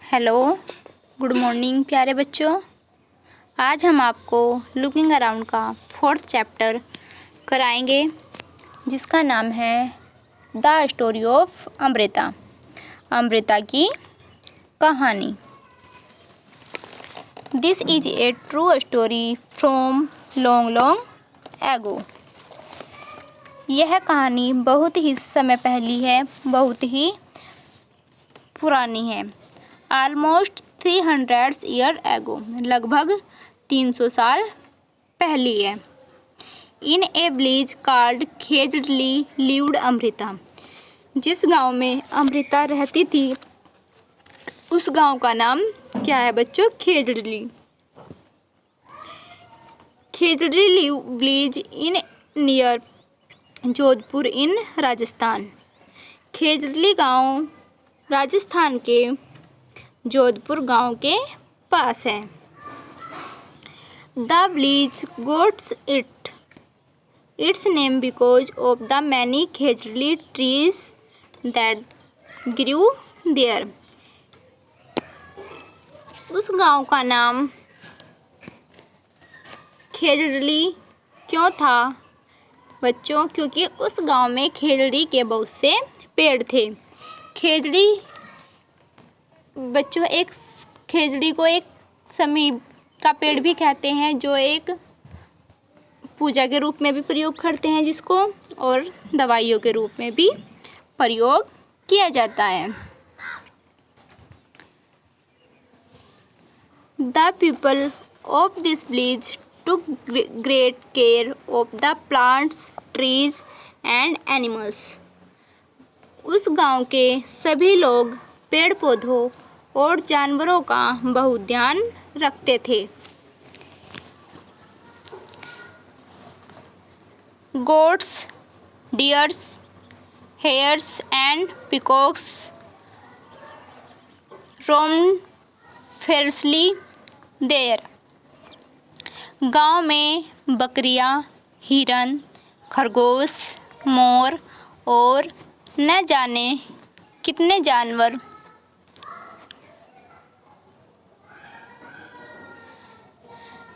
Hello, good morning प्यारे बच्चों। आज हम आपको लुकिंग अराउंड का 4th चैप्टर कराएंगे, जिसका नाम है the story of Amrita. Amrita की कहानी। This is a true story from long long ago. यह कहानी बहुत ही समय पहली है, बहुत ही पुरानी है। ऑलमोस्ट 300 ईयर एगो, लगभग 300 साल पहली है। In a village called Khejarli lived Amrita. जिस गांव में अमृता रहती थी उस गांव का नाम क्या है बच्चों? Khejarli. Khejarli village in near Jodhpur in Rajasthan. Khejarli गांव राजस्थान के जोधपुर गांव के पास है। The village gets its name because of the many Khejarli trees that grew there. उस गांव का नाम खेजड़ली क्यों था बच्चों? क्योंकि उस गांव में खेजड़ी के बहुत से पेड़ थे। खेजड़ी बच्चों, एक खेजड़ी को एक समीप का पेड़ भी कहते हैं, जो एक पूजा के रूप में भी प्रयोग करते हैं जिसको, और दवाइयों के रूप में भी प्रयोग किया जाता है। The people of this village took great care of the plants, trees and animals. उस गांव के सभी लोग पेड़ पौधों और जानवरों का बहुत ध्यान रखते थे। Goats, dears, hairs and peacocks roamed fiercely there। गांव में बकरियां, हिरन, खरगोश, मोर और न जाने कितने जानवर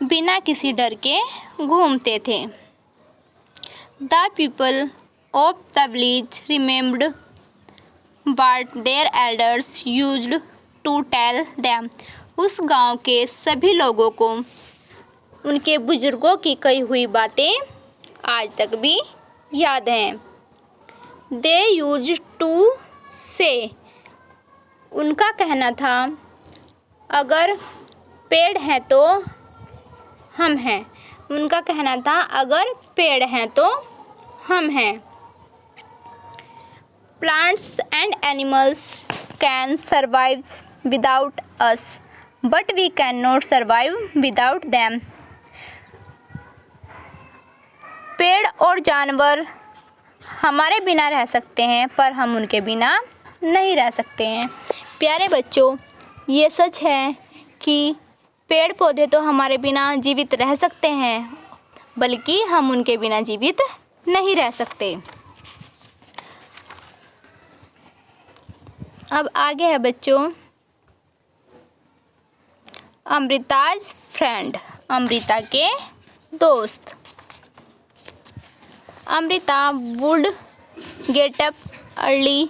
बिना किसी डर के घूमते थे। The people of the village remembered what their elders used to tell them. उस गांव के सभी लोगों को उनके बुजुर्गों की कही हुई बातें आज तक भी याद हैं। दे यूज्ड टू से, उनका कहना था, अगर पेड़ हैं तो हम हैं। उनका कहना था, अगर पेड़ हैं तो हम हैं। Plants and animals can survive without us but we can not survive without them. पेड़ और जानवर हमारे बिना रह सकते हैं, पर हम उनके बिना नहीं रह सकते हैं। प्यारे बच्चों, ये सच है कि पेड़ पौधे तो हमारे बिना जीवित रह सकते हैं, बल्कि हम उनके बिना जीवित नहीं रह सकते। अब आगे है बच्चों, अमृताज फ्रेंड, अमृता के दोस्त। Amrita would get up early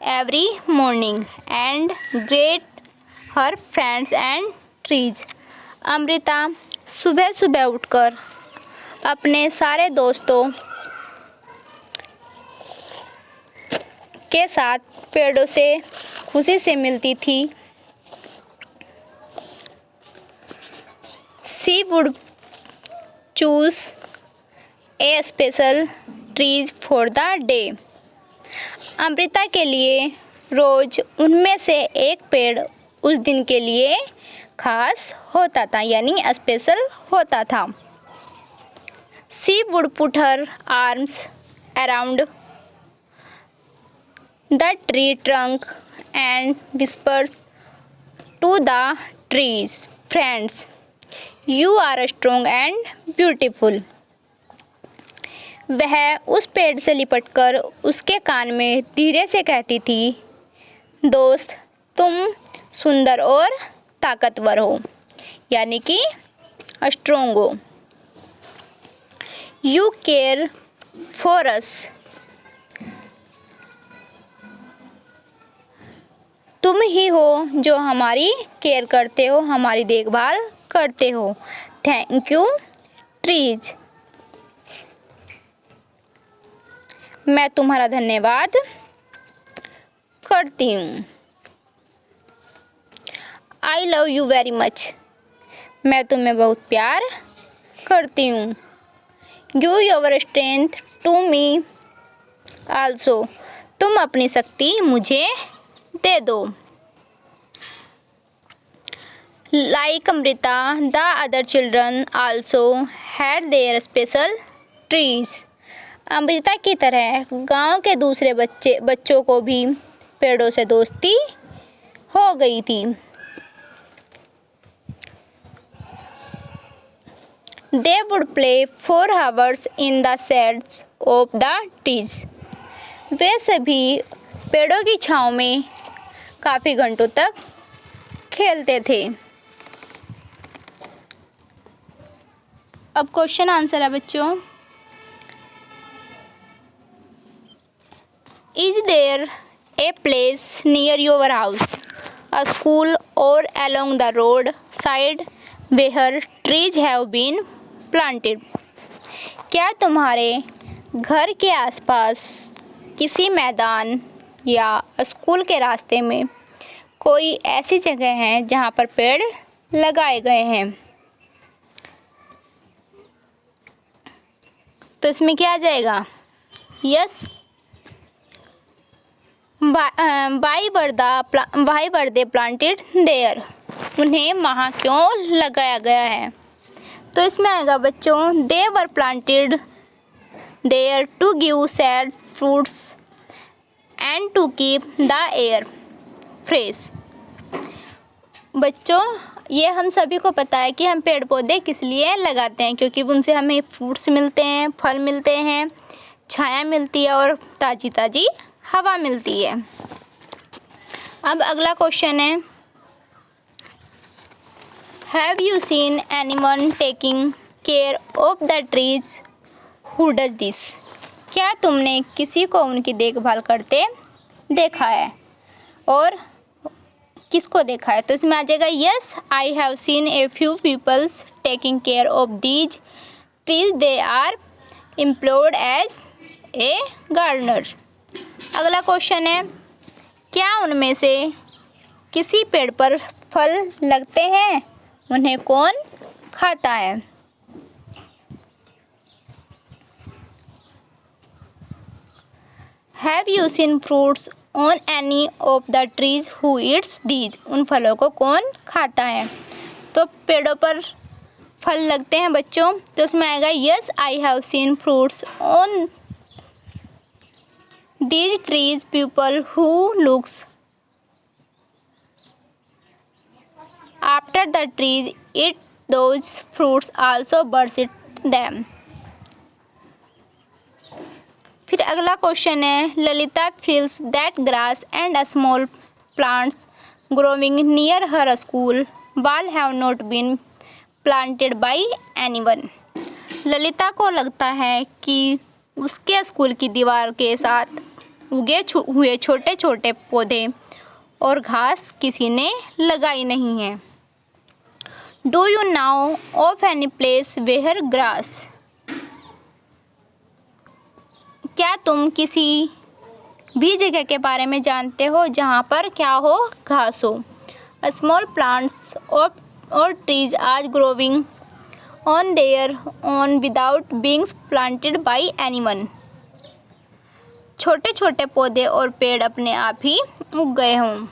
every morning and great her friends and trees. Amrita सुबह सुबह उठकर अपने सारे दोस्तों के साथ पेड़ों से खुशी से मिलती थी। She would choose a special trees for the day. Amrita के लिए रोज उनमें से एक पेड़ उस दिन के लिए खास होता था, यानी स्पेशल होता था। She would put her arms around the tree trunk and whispers to the trees, friends you are strong and beautiful. वह उस पेड़ से लिपटकर उसके कान में धीरे से कहती थी, दोस्त तुम सुंदर और ताकतवर हो, यानी कि स्ट्रोंग हो। यू केयर फॉर अस, तुम ही हो जो हमारी केयर करते हो, हमारी देखभाल करते हो। थैंक यू ट्रीज, मैं तुम्हारा धन्यवाद करती हूँ। I love you very much, मैं तुम्हें बहुत प्यार करती हूँ। Give your strength to me also, तुम अपनी शक्ति मुझे दे दो। Like Amrita, the other children also had their special trees, Amrita की तरह गांव के दूसरे बच्चों को भी पेड़ों से दोस्ती हो गई थी। They would play for hours in the shades of the trees, वे सभी पेड़ों की छांव में काफ़ी घंटों तक खेलते थे। अब क्वेश्चन आंसर है बच्चों। Is there a place near your house, a school or along the road side where trees have been planted, क्या तुम्हारे घर के आसपास किसी मैदान या स्कूल के रास्ते में कोई ऐसी जगह है जहाँ पर पेड़ लगाए गए हैं? तो इसमें क्या आ जाएगा? Yes. Why were they planted there, उन्हें वहाँ क्यों लगाया गया है? तो इसमें आएगा बच्चों, they were planted there to give shade fruits and to keep the air fresh. बच्चों ये हम सभी को पता है कि हम पेड़ पौधे किस लिए लगाते हैं, क्योंकि उनसे हमें फ्रूट्स मिलते हैं, फल मिलते हैं, छाया मिलती है और ताज़ी ताज़ी हवा मिलती है। अब अगला क्वेश्चन है, have you scene anyone taking care of the trees who does this, क्या तुमने किसी को उनकी देखभाल करते देखा है? और किसको देखा है? तो इसमें आ जाएगा yes, I have seen a few peoples taking care of these trees, they are employed as a gardener. अगला क्वेश्चन है, क्या उनमें से किसी पेड़ पर फल लगते हैं? उन्हें कौन खाता है? Have you scene fruits on any of the trees who Yeats these, उन फलों को कौन खाता है? तो पेड़ों पर फल लगते हैं बच्चों, तो उसमें आएगा yes, I have scene fruits on these trees, people who looks after the trees eat those fruits, also birds eat them। फिर अगला क्वेश्चन है, Lalita feels that grass and small plants growing near her school wall have not been planted by anyone। Lalita को लगता है कि उसके school की दीवार के साथ उगे हुए छोटे छोटे पौधे और घास किसी ने लगाई नहीं है। Do you know of any place where grass, क्या तुम किसी भी जगह के बारे में जानते हो जहाँ पर क्या हो? घास हो। स्मॉल प्लांट्स और trees are growing on their own without being planted by anyone, छोटे छोटे पौधे और पेड़ अपने आप ही उग गए हों।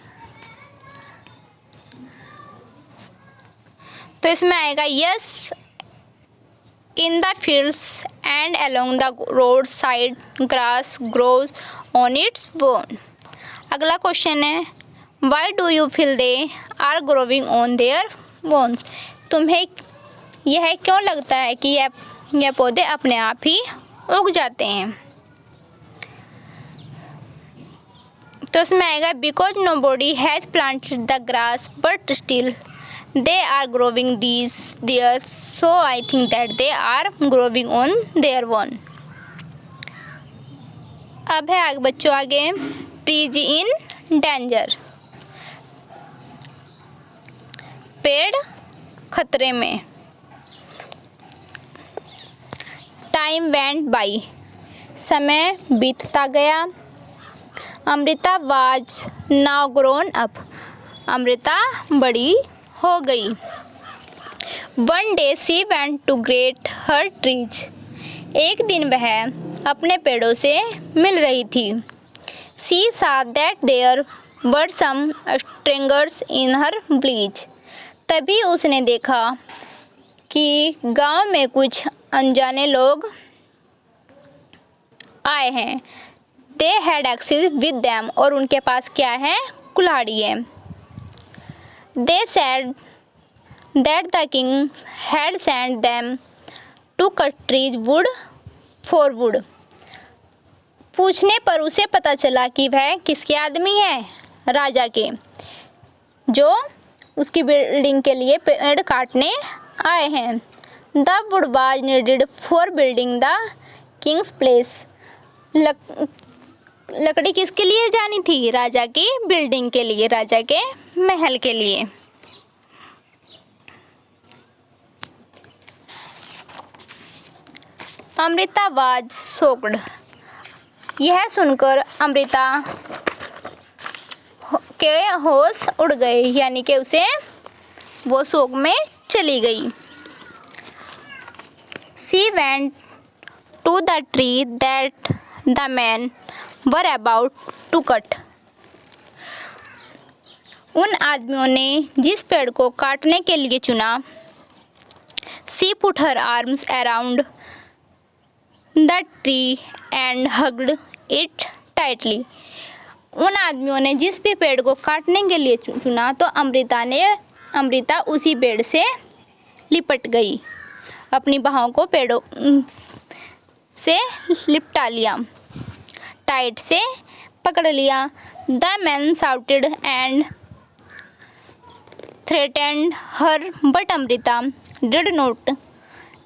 तो इसमें आएगा yes, in the fields and along the road side grass grows on its own. अगला क्वेश्चन है, why do you feel they are growing on their own, तुम्हें यह क्यों लगता है कि यह पौधे अपने आप ही उग जाते हैं? तो उसमें आएगा because nobody has planted the grass but still they are growing these there, so I think that they are growing on their own. अब है आगे बच्चों आगे ट्रीज इन डेंजर, पेड़ खतरे में। टाइम वेंट बाई, समय बीतता गया। Amrita was now grown up, Amrita बड़ी हो गई। One day she went to greet her trees, एक दिन वह अपने पेड़ों से मिल रही थी। She saw that there were some strangers in her village, तभी उसने देखा कि गांव में कुछ अनजाने लोग आए हैं। They had axes with them, और उनके पास क्या है, कुल्हाड़ी है। They said that the king had sent them to cut trees wood for wood. पूछने पर उसे पता चला कि वह किसके आदमी है, राजा के, जो उसकी बिल्डिंग के लिए पेड़ काटने आए हैं। The wood was needed for building the Kings place, लकड़ी किसके लिए जानी थी, राजा की बिल्डिंग के लिए, राजा के महल के लिए। अमृता वाज शॉक्ड, यह सुनकर अमृता के होश उड़ गए, यानी कि उसे वो शोक में चली गई। She went to the tree that the men were about to cut. उन आदमियों ने जिस पेड़ को काटने के लिए चुना, She put her arms around the tree and hugged it tightly. उन आदमियों ने जिस भी पेड़ को काटने के लिए चुना तो अमृता उसी पेड़ से लिपट गई, अपनी बाहों को पेड़ों से लिपटा लिया, टाइट से पकड़ लिया। The man shouted and threatened her but Amrita did not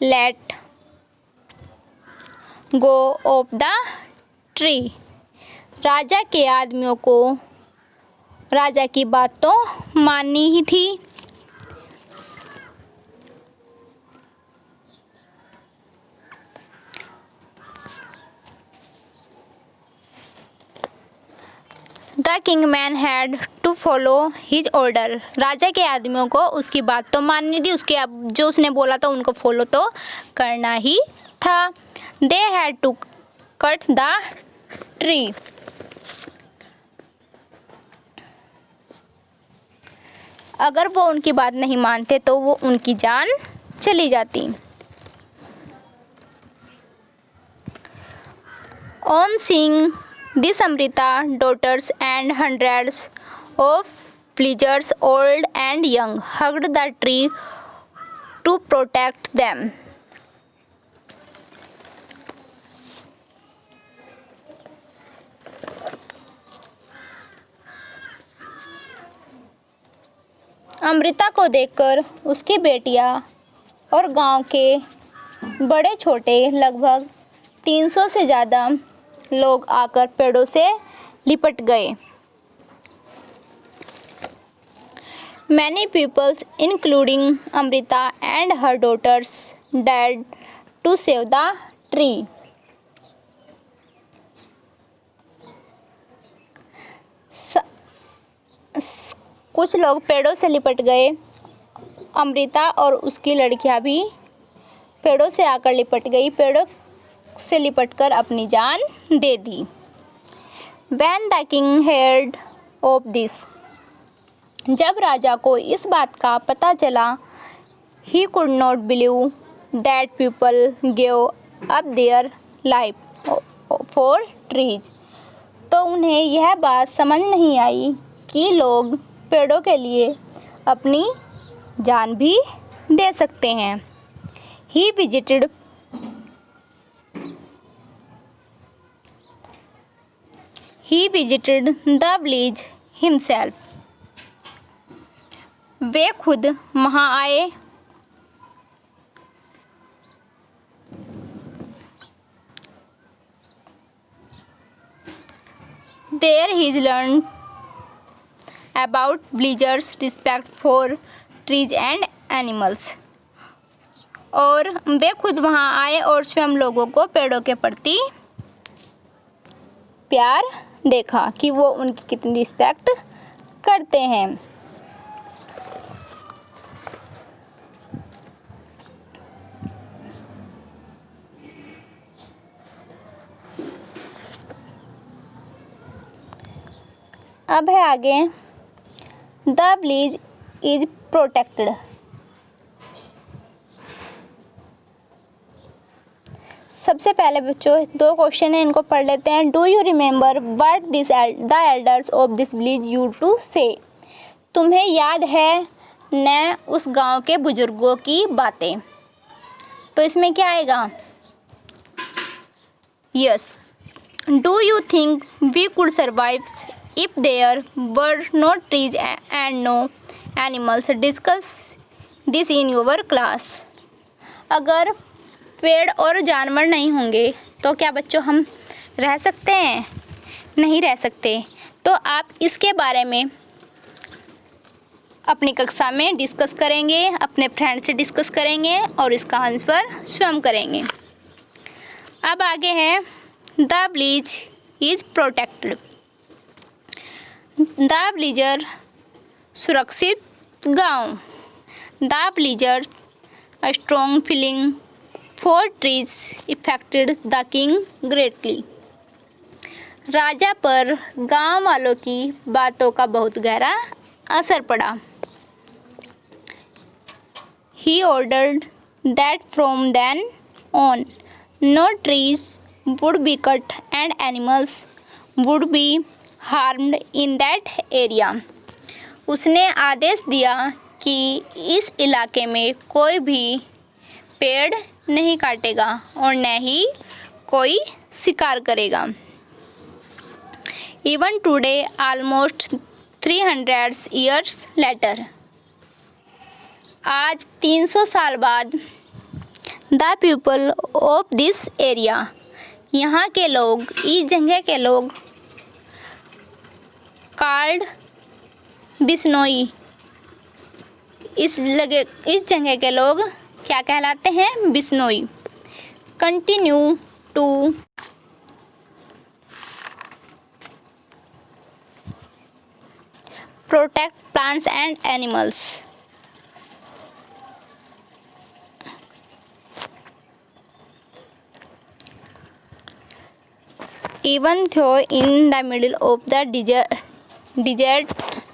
let go of the tree. राजा के आदमियों को राजा की बात तो माननी ही थी। The king man had to follow his order, राजा के आदमियों को उसकी बात तो माननी थी, उसके अब जो उसने बोला था उनको फॉलो तो करना ही था। They had to cut the tree, अगर वो उनकी बात नहीं मानते तो वो उनकी जान चली जाती। On seeing this Amrita daughters and hundreds of villagers old and young hugged the tree to protect them. Amrita को देखकर उसकी बेटियां और गांव के बड़े छोटे लगभग 300 से ज़्यादा लोग आकर पेड़ों से लिपट गए। Many people, including Amrita and her daughters, died to save the tree. कुछ लोग पेड़ों से लिपट गए। अमृता और उसकी लड़कियां भी पेड़ों से आकर लिपट गई, पेड़ों से लिपटकर अपनी जान दे दी। When the king heard of this, जब राजा को इस बात का पता चला, he could not believe that people gave up their life for trees. तो उन्हें यह बात समझ नहीं आई कि लोग पेड़ों के लिए अपनी जान भी दे सकते हैं। He visited He visited the village himself. वे खुद वहाँ आए। There he learned about villagers' respect for trees and animals. और वे खुद वहाँ आए और स्वयं लोगों को पेड़ों के प्रति प्यार देखा कि वो उनकी कितनी रिस्पेक्ट करते हैं। अब है आगे द विलेज इज प्रोटेक्टेड। सबसे पहले बच्चों 2 क्वेश्चन है, इनको पढ़ लेते हैं। Do you remember what this the elders of this village use to say. तुम्हें याद है न उस गांव के बुजुर्गों की बातें। तो इसमें क्या आएगा? Yes. Do you think we could survive if there were no trees and no animals? Discuss this in your class. अगर पेड़ और जानवर नहीं होंगे तो क्या बच्चों हम रह सकते हैं? नहीं रह सकते। तो आप इसके बारे में अपनी कक्षा में डिस्कस करेंगे, अपने फ्रेंड से डिस्कस करेंगे और इसका आंसर स्वयं करेंगे। अब आगे है the village is protected. The villager सुरक्षित गांव। The villagers a strong feeling for trees affected the king greatly. राजा पर गांव वालों की बातों का बहुत गहरा असर पड़ा। He ordered that from then on no trees would be cut and animals would be harmed in that area. उसने आदेश दिया कि इस इलाके में कोई भी पेड़ नहीं काटेगा और न ही कोई शिकार करेगा। Even today, almost 300 years later, आज 300 साल बाद the people of this area, यहाँ के लोग, इस जगह के लोग कार्ड बिश्नोई, इस जगह के लोग क्या कहलाते हैं? Bishnoi. Continue to protect plants and animals. Even though in the middle of the desert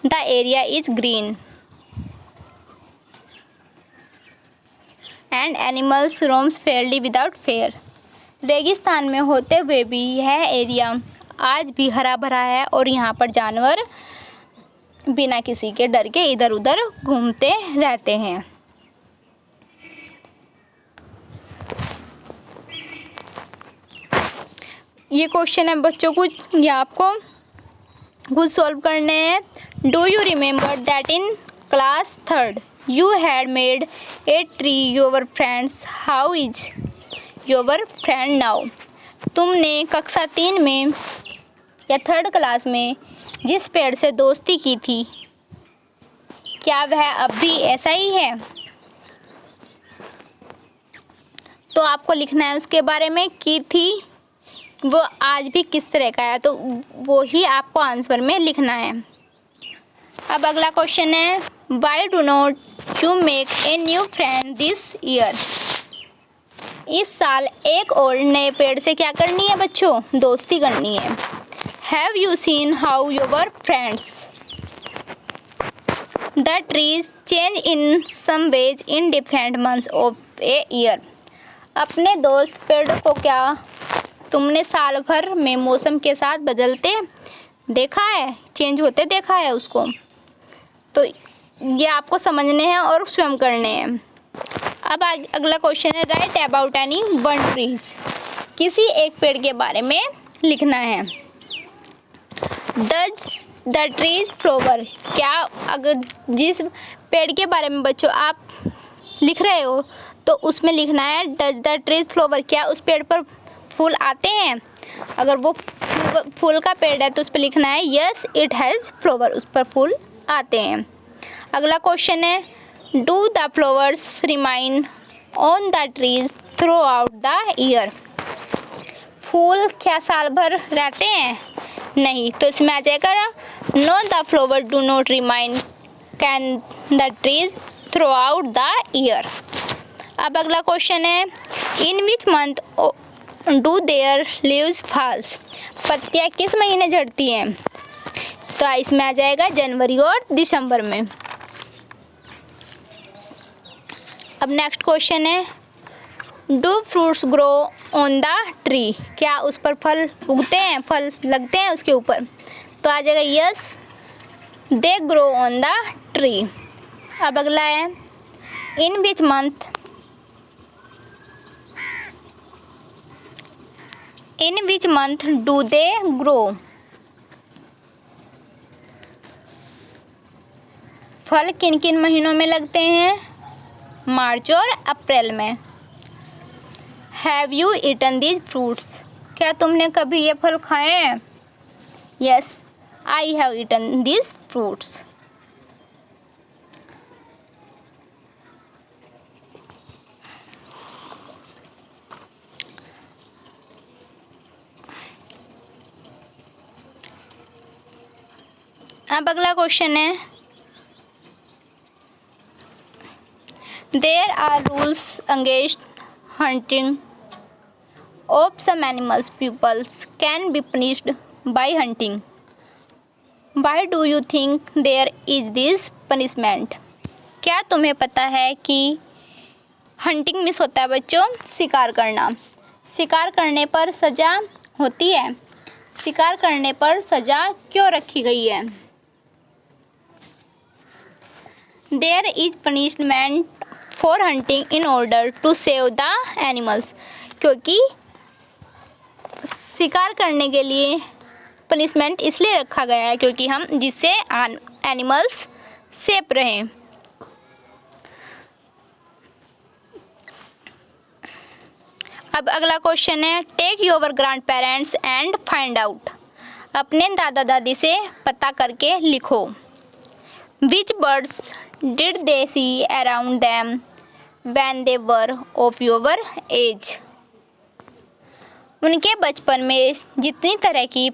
the area is green and animals roams freely without fear. रेगिस्तान में होते हुए भी यह एरिया आज भी हरा भरा है और यहाँ पर जानवर बिना किसी के डर के इधर उधर घूमते रहते हैं। ये क्वेश्चन है बच्चों, कुछ ये आपको खुद सॉल्व करने हैं। Do you remember that in class 3rd you had made a tree your friends, how is your friend now. तुमने कक्षा 3 में या 3rd क्लास में जिस पेड़ से दोस्ती की थी, क्या वह अब भी ऐसा ही है? तो आपको लिखना है उसके बारे में, की थी वो आज भी किस तरह का है, तो वो ही आपको आंसर में लिखना है। अब अगला क्वेश्चन है why do not you make a new friend this year. इस साल एक और नए पेड़ से क्या करनी है बच्चों? दोस्ती करनी है। Have you seen how your friends the trees change in some ways in different months of a year. अपने दोस्त पेड़ों को क्या तुमने साल भर में मौसम के साथ बदलते देखा है, चेंज होते देखा है उसको? तो ये आपको समझने हैं और स्वयं करने हैं। अब अगला क्वेश्चन है right about any one trees. किसी एक पेड़ के बारे में लिखना है। डज द ट्रीज फ्लावर, क्या अगर जिस पेड़ के बारे में बच्चों आप लिख रहे हो तो उसमें लिखना है डज द ट्रीज फ्लावर, क्या उस पेड़ पर फूल आते हैं। अगर वो फूल का पेड़ है तो उस पर लिखना है यस इट हैज़ फ्लावर, उस पर फूल आते हैं। अगला क्वेश्चन है do the flowers remain on the trees throughout the year, फूल क्या साल भर रहते हैं, नहीं, तो इसमें आ जाएगा no the flower do not remain can the trees throughout the year. अब अगला क्वेश्चन है in which month do their leaves falls, पत्तियाँ किस महीने झड़ती हैं, तो इसमें आ जाएगा जनवरी और दिसंबर में। अब नेक्स्ट क्वेश्चन है do fruits grow on the tree, क्या उस पर फल उगते हैं, फल लगते हैं उसके ऊपर, तो आ जाएगा yes they grow on the tree. अब अगला है in which month do they grow, फल किन किन महीनों में लगते हैं, मार्च और अप्रैल में। Have you eaten these fruits, क्या तुमने कभी ये फल खाए हैं, yes I have eaten these fruits. अब अगला क्वेश्चन है there are rules against hunting of some animals, peoples can be punished by hunting, why do you think there is this punishment, क्या तुम्हें पता है कि हंटिंग मिस होता है बच्चों शिकार करना, शिकार करने पर सज़ा होती है, शिकार करने पर सज़ा क्यों रखी गई है। There is punishment for hunting in order to save the animals, क्योंकि शिकार करने के लिए पनिशमेंट इसलिए रखा गया है क्योंकि हम जिससे एनिमल्स सेफ रहें। अब अगला क्वेश्चन है take your grandparents and find out, अपने दादा दादी से पता करके लिखो। Which birds did they see around them when they were of your age, उनके बचपन में जितने तरह के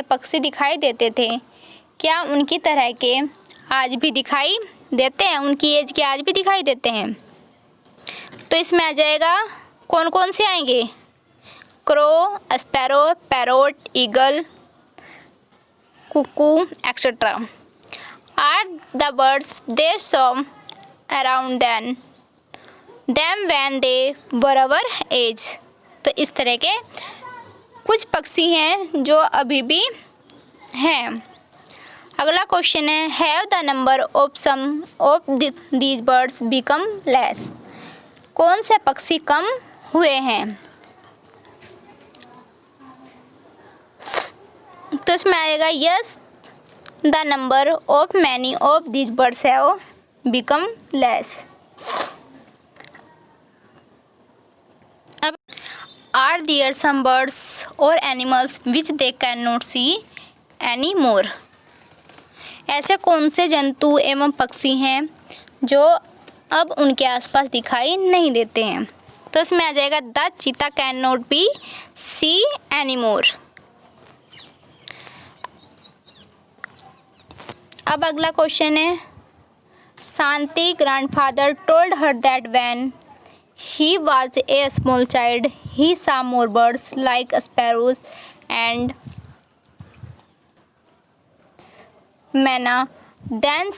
पक्षी दिखाई देते थे क्या उनकी तरह के आज भी दिखाई देते हैं, उनकी एज के आज भी दिखाई देते हैं, तो इसमें आ जाएगा कौन कौन से आएंगे crow, sparrow, parrot, eagle, cuckoo etcetera. Are the birds they saw around them when they were our age, तो इस तरह के कुछ पक्षी हैं जो अभी भी हैं। अगला क्वेश्चन है have the number of some of these birds become less, कौन से पक्षी कम हुए हैं, तो इसमें आएगा yes the number of many of these birds have become less. अब आर देयर सम बर्ड्स और animals which they can not see any more, ऐसे कौन से जंतु एवं पक्षी हैं जो अब उनके आसपास दिखाई नहीं देते हैं, तो इसमें आ जाएगा the cheetah can not be see any more. अब अगला क्वेश्चन है Shanti grandfather told her that when he was a small child he saw more birds like sparrows and manna than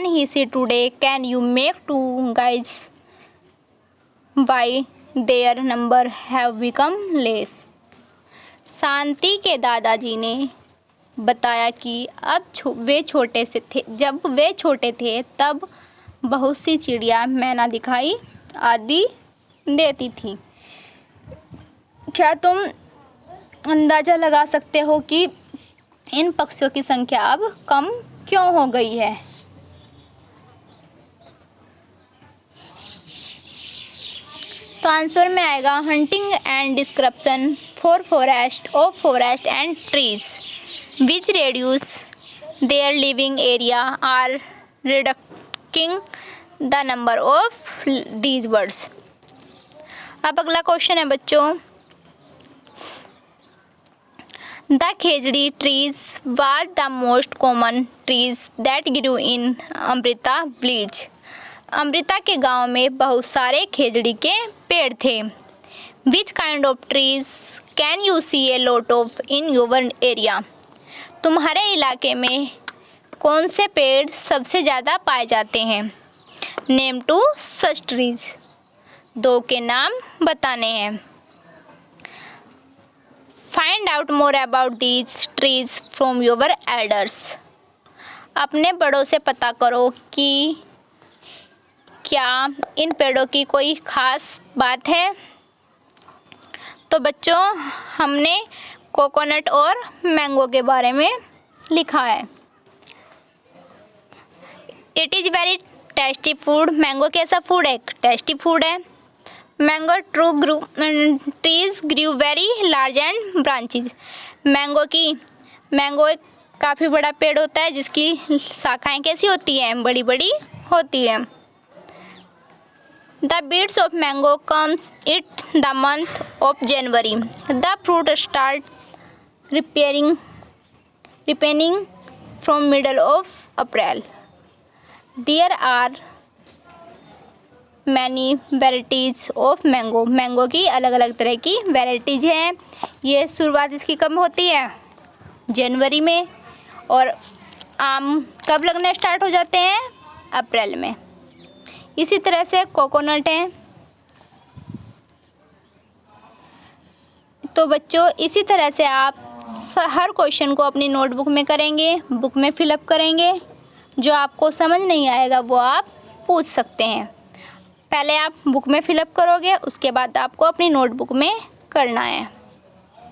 he see today. Can you make two guys why their number have become less? शांति के दादाजी ने बताया कि अब जब वे छोटे थे तब बहुत सी चिड़िया मैना दिखाई आदि देती थी। क्या तुम अंदाज़ा लगा सकते हो कि इन पक्षियों की संख्या अब कम क्यों हो गई है। तो आंसर में आएगा hunting and description for forest of forest and trees which reduce their living area are reducing the number of these birds. अब अगला क्वेश्चन है बच्चों, the khejri trees was the most common trees that grew in Amrita village. Amrita के गांव में बहुत सारे खेजड़ी के पेड़ थे। Which kind of trees can you see a lot of in your area. तुम्हारे इलाके में कौन से पेड़ सबसे ज़्यादा पाए जाते हैं। नेम टू सच ट्रीज, 2 के नाम बताने हैं। Find out more about these trees from your elders. अपने बड़ों से पता करो कि क्या इन पेड़ों की कोई ख़ास बात है। तो बच्चों हमने कोकोनट और मैंगो के बारे में लिखा है। It is very tasty food. Mango कैसा फूड है, टेस्टी फूड है। Mango trees grew very large and branches. Mango एक काफ़ी बड़ा पेड़ होता है जिसकी शाखाएं कैसी होती हैं, बड़ी बड़ी होती हैं। The beads of mango comes it the month of January. The fruit start ripening from middle of April. There are many varieties of mango. Mango की अलग अलग तरह की वेराइटीज़ हैं। ये शुरुआत इसकी कब होती है, जनवरी में, और आम कब लगने स्टार्ट हो जाते हैं, अप्रैल में। इसी तरह से कोकोनट है। तो बच्चों इसी तरह से आप हर क्वेश्चन को अपनी नोटबुक में करेंगे, बुक में फिलअप करेंगे। जो आपको समझ नहीं आएगा वो आप पूछ सकते हैं। पहले आप बुक में फिलअप करोगे, उसके बाद आपको अपनी नोटबुक में करना है।